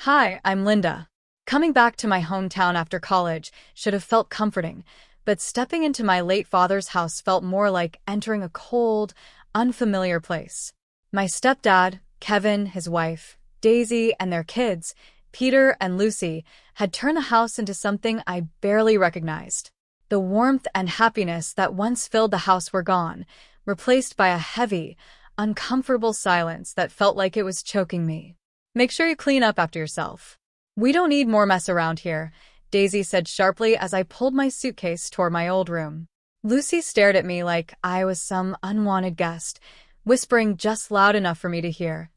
Hi, I'm Linda. Coming back to my hometown after college should have felt comforting, but stepping into my late father's house felt more like entering a cold, unfamiliar place. My stepdad, Kevin, his wife, Daisy, and their kids, Peter and Lucy, had turned the house into something I barely recognized. The warmth and happiness that once filled the house were gone, replaced by a heavy, uncomfortable silence that felt like it was choking me. Make sure you clean up after yourself. We don't need more mess around here, Daisy said sharply as I pulled my suitcase toward my old room. Lucy stared at me like I was some unwanted guest, whispering just loud enough for me to hear.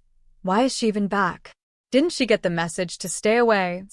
Why is she even back? Didn't she get the message to stay away?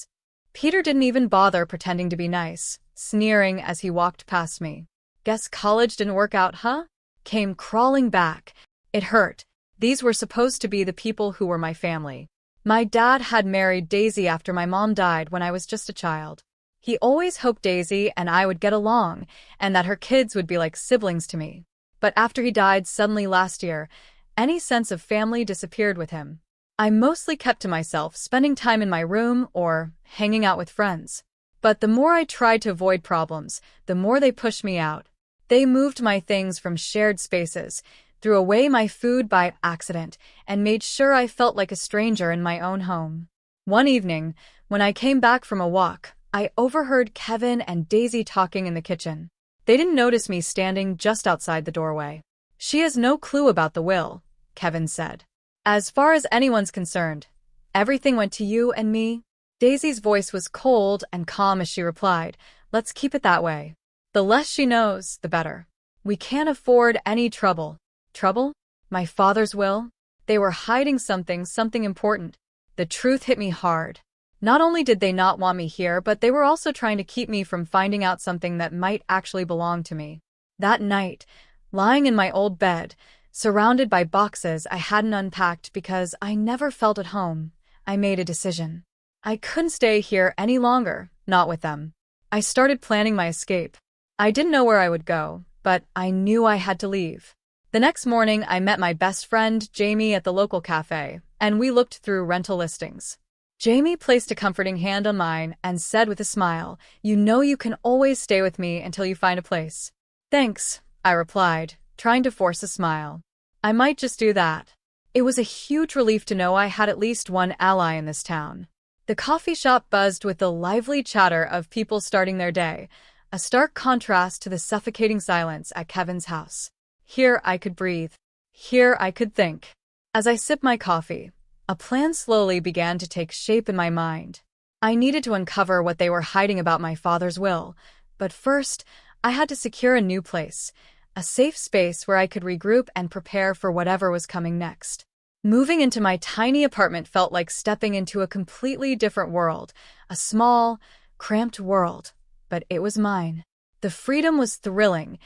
Peter didn't even bother pretending to be nice, sneering as he walked past me. Guess college didn't work out, huh? Came crawling back. It hurt. These were supposed to be the people who were my family. My dad had married Daisy after my mom died when I was just a child. He always hoped Daisy and I would get along, and that her kids would be like siblings to me. But after he died suddenly last year, any sense of family disappeared with him. I mostly kept to myself, spending time in my room or hanging out with friends. But the more I tried to avoid problems, the more they pushed me out. They moved my things from shared spaces, threw away my food by accident, and made sure I felt like a stranger in my own home. One evening, when I came back from a walk, I overheard Kevin and Daisy talking in the kitchen. They didn't notice me standing just outside the doorway. She has no clue about the will, Kevin said. As far as anyone's concerned, everything went to you and me. Daisy's voice was cold and calm as she replied, let's keep it that way. The less she knows, the better. We can't afford any trouble. Trouble? My father's will? They were hiding something important. The truth hit me hard. Not only did they not want me here, but they were also trying to keep me from finding out something that might actually belong to me. That night, lying in my old bed, surrounded by boxes I hadn't unpacked because I never felt at home, I made a decision. I couldn't stay here any longer, not with them. I started planning my escape. I didn't know where I would go, but I knew I had to leave. The next morning, I met my best friend, Jamie, at the local cafe, and we looked through rental listings. Jamie placed a comforting hand on mine and said with a smile, you know you can always stay with me until you find a place. Thanks, I replied, trying to force a smile. I might just do that. It was a huge relief to know I had at least one ally in this town. The coffee shop buzzed with the lively chatter of people starting their day, a stark contrast to the suffocating silence at Kevin's house. Here I could breathe. Here I could think. As I sipped my coffee, a plan slowly began to take shape in my mind. I needed to uncover what they were hiding about my father's will, but first, I had to secure a new place, a safe space where I could regroup and prepare for whatever was coming next. Moving into my tiny apartment felt like stepping into a completely different world, a small, cramped world, but it was mine. The freedom was thrilling,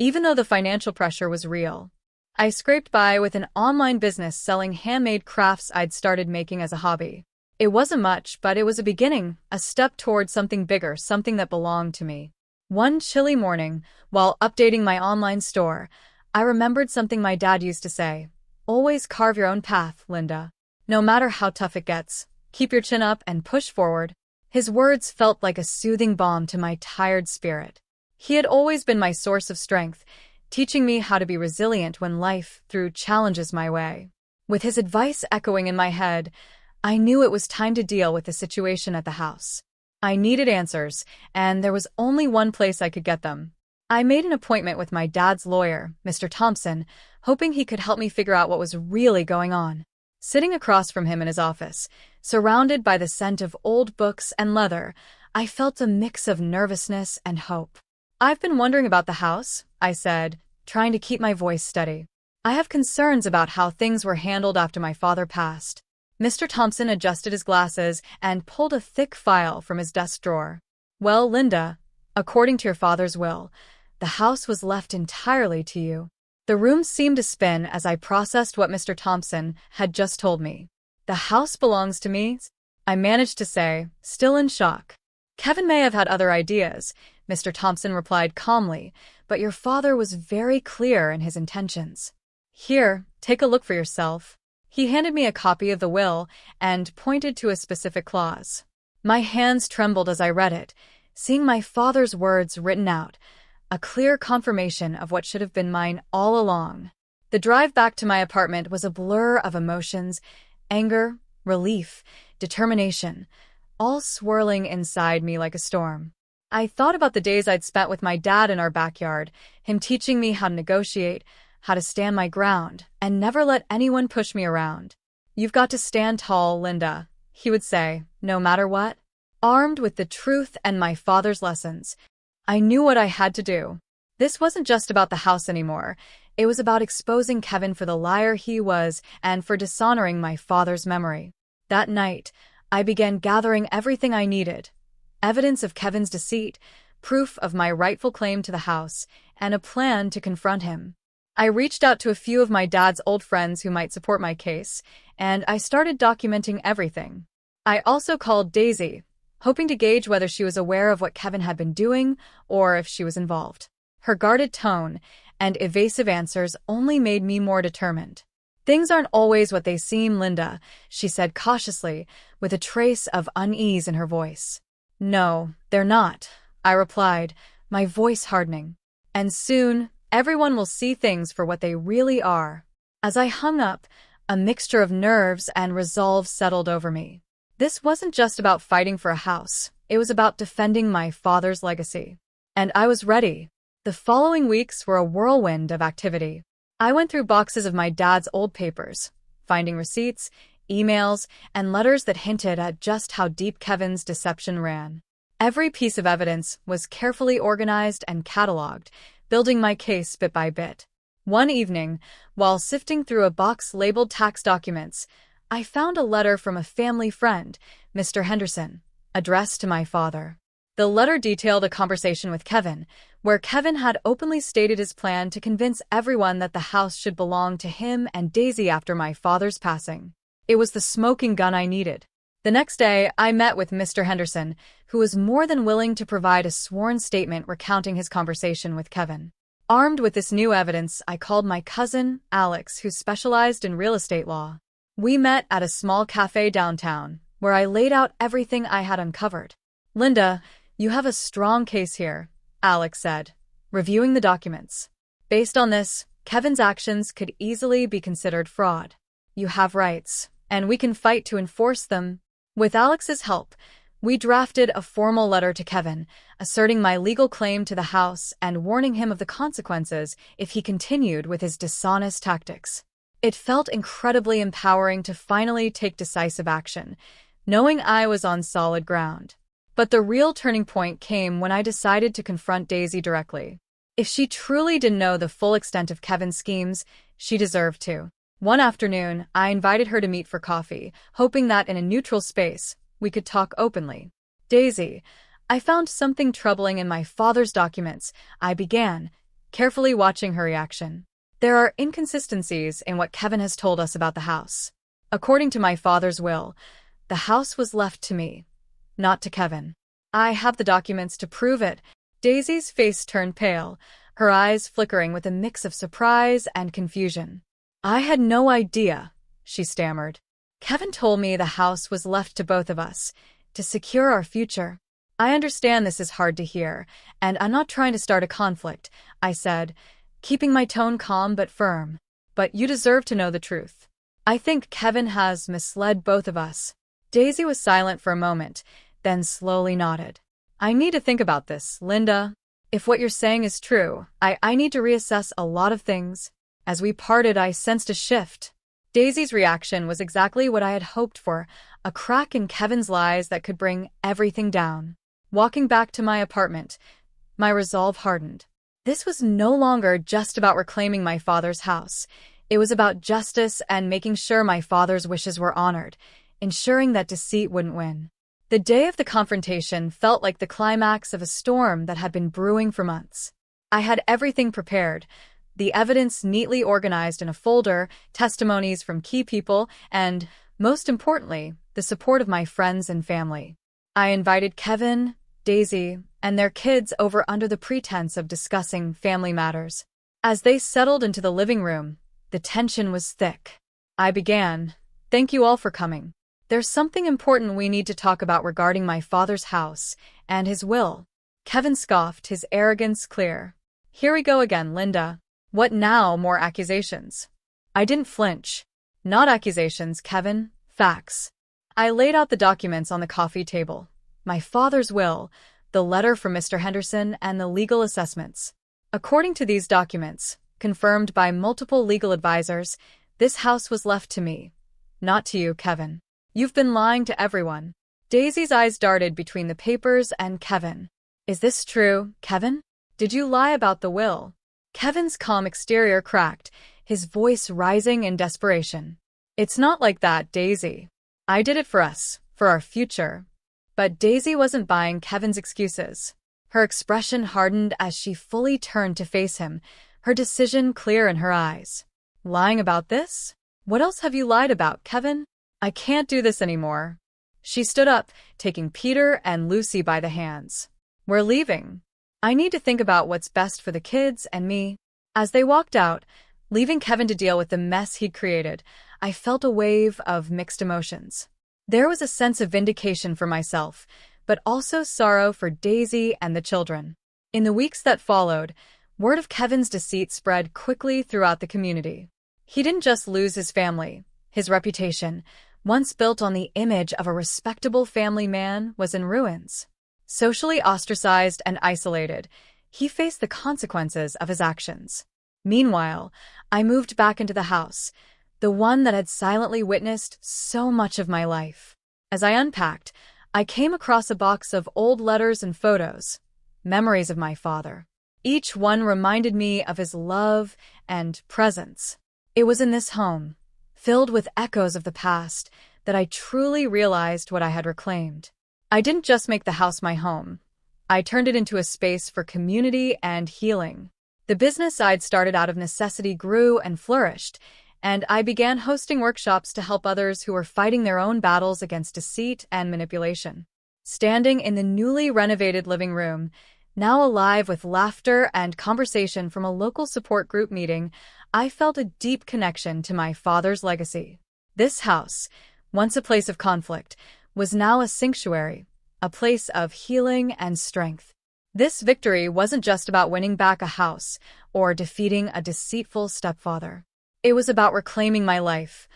even though the financial pressure was real. I scraped by with an online business selling handmade crafts I'd started making as a hobby. It wasn't much, but it was a beginning, a step toward something bigger, something that belonged to me. One chilly morning, while updating my online store, I remembered something my dad used to say. Always carve your own path, Linda. No matter how tough it gets, keep your chin up and push forward. His words felt like a soothing balm to my tired spirit. He had always been my source of strength, teaching me how to be resilient when life threw challenges my way. With his advice echoing in my head, I knew it was time to deal with the situation at the house. I needed answers, and there was only one place I could get them. I made an appointment with my dad's lawyer, Mr. Thompson, hoping he could help me figure out what was really going on. Sitting across from him in his office, surrounded by the scent of old books and leather, I felt a mix of nervousness and hope. I've been wondering about the house, I said, trying to keep my voice steady. I have concerns about how things were handled after my father passed. Mr. Thompson adjusted his glasses and pulled a thick file from his desk drawer. Well, Linda, according to your father's will, the house was left entirely to you. The room seemed to spin as I processed what Mr. Thompson had just told me. The house belongs to me, I managed to say, still in shock. Kevin may have had other ideas, Mr. Thompson replied calmly, but your father was very clear in his intentions. Here, take a look for yourself. He handed me a copy of the will and pointed to a specific clause. My hands trembled as I read it, seeing my father's words written out, a clear confirmation of what should have been mine all along. The drive back to my apartment was a blur of emotions, anger, relief, determination, all swirling inside me like a storm. I thought about the days I'd spent with my dad in our backyard, him teaching me how to negotiate, how to stand my ground, and never let anyone push me around. "You've got to stand tall, Linda," he would say, no matter what. Armed with the truth and my father's lessons, I knew what I had to do. This wasn't just about the house anymore. It was about exposing Kevin for the liar he was and for dishonoring my father's memory. That night, I began gathering everything I needed: evidence of Kevin's deceit, proof of my rightful claim to the house, and a plan to confront him. I reached out to a few of my dad's old friends who might support my case, and I started documenting everything. I also called Daisy, hoping to gauge whether she was aware of what Kevin had been doing or if she was involved. Her guarded tone and evasive answers only made me more determined. "Things aren't always what they seem, Linda," she said cautiously, with a trace of unease in her voice. "No, they're not," I replied, my voice hardening. "And soon, everyone will see things for what they really are." As I hung up, a mixture of nerves and resolve settled over me. This wasn't just about fighting for a house. It was about defending my father's legacy. And I was ready. The following weeks were a whirlwind of activity. I went through boxes of my dad's old papers, finding receipts, emails, and letters that hinted at just how deep Kevin's deception ran. Every piece of evidence was carefully organized and cataloged, building my case bit by bit. One evening, while sifting through a box labeled tax documents, I found a letter from a family friend, Mr. Henderson, addressed to my father. The letter detailed a conversation with Kevin, where Kevin had openly stated his plan to convince everyone that the house should belong to him and Daisy after my father's passing. It was the smoking gun I needed. The next day, I met with Mr. Henderson, who was more than willing to provide a sworn statement recounting his conversation with Kevin. Armed with this new evidence, I called my cousin, Alex, who specialized in real estate law. We met at a small cafe downtown, where I laid out everything I had uncovered. "Linda, you have a strong case here," Alex said, reviewing the documents. "Based on this, Kevin's actions could easily be considered fraud. You have rights, and we can fight to enforce them." With Alex's help, we drafted a formal letter to Kevin, asserting my legal claim to the house and warning him of the consequences if he continued with his dishonest tactics. It felt incredibly empowering to finally take decisive action, knowing I was on solid ground. But the real turning point came when I decided to confront Daisy directly. If she truly didn't know the full extent of Kevin's schemes, she deserved to. One afternoon, I invited her to meet for coffee, hoping that in a neutral space, we could talk openly. "Daisy, I found something troubling in my father's documents," I began, carefully watching her reaction. "There are inconsistencies in what Kevin has told us about the house. According to my father's will, the house was left to me, not to Kevin. I have the documents to prove it." Daisy's face turned pale, her eyes flickering with a mix of surprise and confusion. "I had no idea," she stammered. "Kevin told me the house was left to both of us, to secure our future." "I understand this is hard to hear, and I'm not trying to start a conflict," I said, keeping my tone calm but firm. "But you deserve to know the truth. I think Kevin has misled both of us." Daisy was silent for a moment, then slowly nodded. "I need to think about this, Linda. If what you're saying is true, I need to reassess a lot of things." As we parted, I sensed a shift. Daisy's reaction was exactly what I had hoped for, a crack in Kevin's lies that could bring everything down. Walking back to my apartment, my resolve hardened. This was no longer just about reclaiming my father's house. It was about justice and making sure my father's wishes were honored, ensuring that deceit wouldn't win. The day of the confrontation felt like the climax of a storm that had been brewing for months. I had everything prepared: the evidence neatly organized in a folder, testimonies from key people, and, most importantly, the support of my friends and family. I invited Kevin, Daisy, and their kids over under the pretense of discussing family matters. As they settled into the living room, the tension was thick. I began. Thank you all for coming. There's something important we need to talk about regarding my father's house and his will. Kevin scoffed, his arrogance clear. Here we go again, Linda. What now? More accusations? I didn't flinch. Not accusations, Kevin. Facts. I laid out the documents on the coffee table. My father's will, the letter from Mr. Henderson, and the legal assessments. According to these documents, confirmed by multiple legal advisors, this house was left to me. Not to you, Kevin. You've been lying to everyone. Daisy's eyes darted between the papers and Kevin. Is this true, Kevin? Did you lie about the will? Kevin's calm exterior cracked, his voice rising in desperation. It's not like that, Daisy. I did it for us, for our future. But Daisy wasn't buying Kevin's excuses. Her expression hardened as she fully turned to face him, her decision clear in her eyes. Lying about this? What else have you lied about, Kevin? I can't do this anymore. She stood up, taking Peter and Lucy by the hands. We're leaving. I need to think about what's best for the kids and me. As they walked out, leaving Kevin to deal with the mess he'd created, I felt a wave of mixed emotions. There was a sense of vindication for myself, but also sorrow for Daisy and the children. In the weeks that followed, word of Kevin's deceit spread quickly throughout the community. He didn't just lose his family. His reputation, once built on the image of a respectable family man, was in ruins. Socially ostracized and isolated, he faced the consequences of his actions. Meanwhile, I moved back into the house, the one that had silently witnessed so much of my life. As I unpacked, I came across a box of old letters and photos, memories of my father. Each one reminded me of his love and presence. It was in this home, filled with echoes of the past, that I truly realized what I had reclaimed. I didn't just make the house my home. I turned it into a space for community and healing. The business I'd started out of necessity grew and flourished, and I began hosting workshops to help others who were fighting their own battles against deceit and manipulation. Standing in the newly renovated living room, now alive with laughter and conversation from a local support group meeting, I felt a deep connection to my father's legacy. This house, once a place of conflict, was now a sanctuary, a place of healing and strength. This victory wasn't just about winning back a house or defeating a deceitful stepfather. It was about reclaiming my life,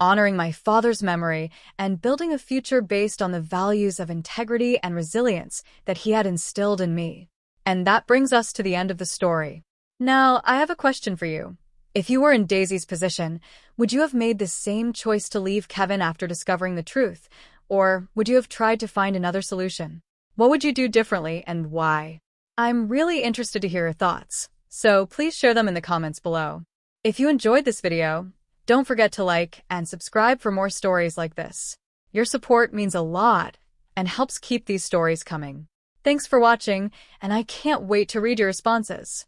honoring my father's memory, and building a future based on the values of integrity and resilience that he had instilled in me. And that brings us to the end of the story. Now, I have a question for you. If you were in Daisy's position, would you have made the same choice to leave Kevin after discovering the truth? Or would you have tried to find another solution? What would you do differently and why? I'm really interested to hear your thoughts, so please share them in the comments below. If you enjoyed this video, don't forget to like and subscribe for more stories like this. Your support means a lot and helps keep these stories coming. Thanks for watching, and I can't wait to read your responses.